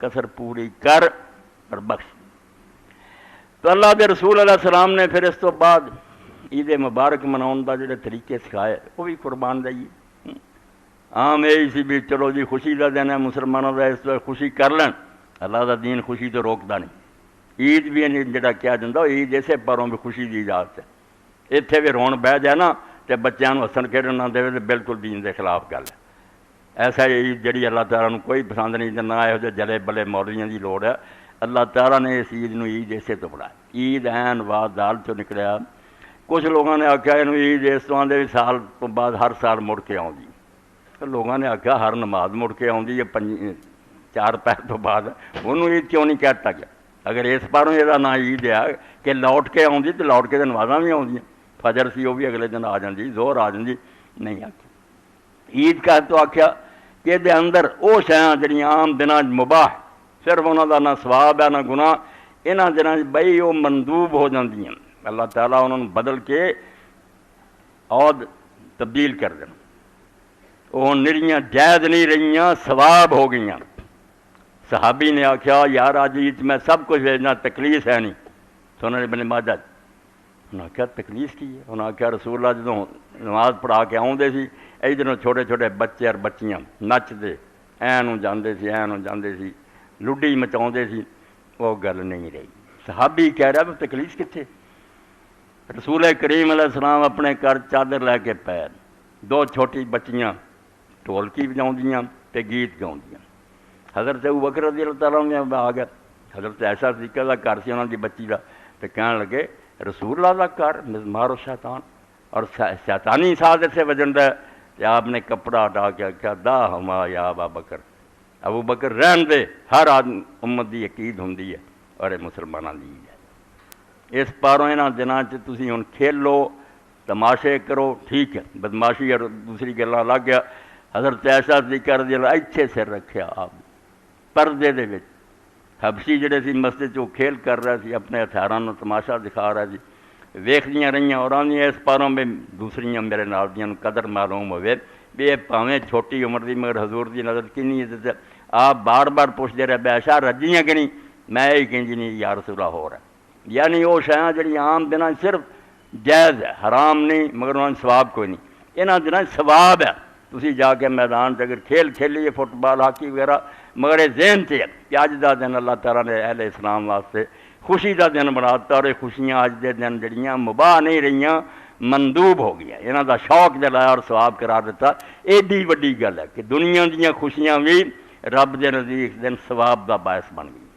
کسر پوری کر اور بخش۔ تو اللہ کے رسول علیہ السلام نے پھر اس تو بعد عید مبارک مناؤن کا جڑے طریقے سکھائے وہ بھی قربان دئیے۔ عام یہی سی بھی چلو جی خوشی کا دن ہے مسلمانوں کا، اس وقت خوشی کر لین، اللہ کا دین خوشی تو روکتا نہیں۔ عید بھی جڑا کیا جاتا عید اسے پروں بھی خوشی کی اجازت ہے۔ اتنے بھی رون بہ جائے نا تو بچوں ہسن کھیڈن نہ دے تو بالکل دین کے خلاف گل ہے۔ ایسا عید جڑی اللہ تعالیٰ کوئی پسند نہیں، نہ یہ جلے بلے مولویاں کی لوڑ ہے۔ اللہ تعالیٰ نے اس عید نو عید اسے تو بڑھایا۔ عید این واد دال چو نکلیا۔ کچھ لوگوں نے آخیا یہ عید اس طرح کے سال تو بعد ہر سال مڑ کے آؤں، لوگوں نے آخیا ہر نماز مڑ کے آؤں یہ 4 پہر تو بعد انہوں عید کیوں نہیں کہتا گیا؟ اگر اس پاروں یہ نا عید ہے کہ لوٹ کے آؤں تو لوٹ کے تو نمازاں بھی آؤں، فجر سی وہ بھی اگلے دن آ جاندی، زہر آ جاندی، نہیں آخیا عید کا تو آخیا کہ دے اندر وہ شیاں جڑیاں عام دنوں مباح صرف انہوں کا نہ ثواب ہے نہ گناہ، انہاں دنوں بئی وہ مندوب ہو جاندیاں، اللہ تعالیٰ انہوں نے بدل کے اور تبدیل کر دینا، وہ نریاں جائز نہیں رہیاں، ثواب ہو گئیاں۔ صحابی نے آخیا یار آج عید میں سب کچھ بھیجنا، تکلیف ہے نہیں۔ تو انہوں نے ابن ماجہ انہوں نے آخیا تکلیف کی ہے؟ انہوں نے آخیا رسول اللہ جدوں نماز پڑھا کے آؤندے سی ادھروں چھوٹے چھوٹے بچے اور بچیاں نچدے اینوں جاندے سی، اینوں جاندے سی، لڈی مچاؤندے سی، وہ گل نہیں رہی۔ صحابی کہہ رہا ہے تکلیف کتنے؟ رسول کریم علیہ السلام اپنے گھر چادر لے کے پیر، 2 چھوٹی بچیاں ڈھولکی بجاؤندیاں تے گیت گاؤندیاں۔ حضرت ابوبکر رضی اللہ تعالیٰ نے آ گیا، حضرت ایسا طریقے کا گھر سی انہوں کی بچی کا، تو کہنے لگے رسول اللہ کا گھر مزمار و شیطان اور شیطانی ساز سے وجن ہے۔ کہ آپ نے کپڑا ہٹا کے آخیا دا ہما یا ابا بکر، ابو بکر رہن دے، ہر امت کی ایک عید ہوں اور یہ مسلمانوں کی عید ہے۔ اس پاروں یہاں دنوں تھی ہوں کھیلو تماشے کرو، ٹھیک ہے، بدماشی اور دوسری گلاں لگ گیا۔ حضرت ایسا طریقہ رضی اللہ اچھے سر رکھیا آپ پردے دے وچ، حبشی جڑے سی مسجد چ کھیل کر رہا سی، اپنے ہتھیاراں نوں تماشا دکھا رہا سی، ویکھدیاں رہیاں اور آندیاں اس پاروں میں دوسریاں میرے نال دیاں نوں قدر معلوم ہوئے بھی یہ پاویں چھوٹی عمر دی مگر حضور دی نظر کنی عزت ہے۔ آپ بار بار پوچھتے رہے بے شاہ رجیاں کہ نہیں؟ میں یہی کہیں نہیں یا رسول اللہ ہو رہا ہے۔ یعنی وہ شیاں جڑی عام دنوں صرف جائز ہے، حرام نہیں، مگر انہوں نے ثواب کوئی نہیں۔ انہاں دنوں ثواب ہے، تسی جا کے میدان اگر کھیل کھیلیے فٹ بال ہاکی وغیرہ، مگر یہ ذہن سے ہے کہ اج دا دن اللہ تعالیٰ نے اہل اسلام واسطے خوشی دا دن بناتا، اور یہ خوشیاں اج دے دن جڑیاں مباح نہیں رہیاں، مندوب ہو گیا، انہاں دا شوق دلایا اور ثواب قرار دیتا۔ ایڈی وڈی گل ہے کہ دنیا دیاں خوشیاں بھی رب دے نزدیک دن ثواب دا باعث بن گئی۔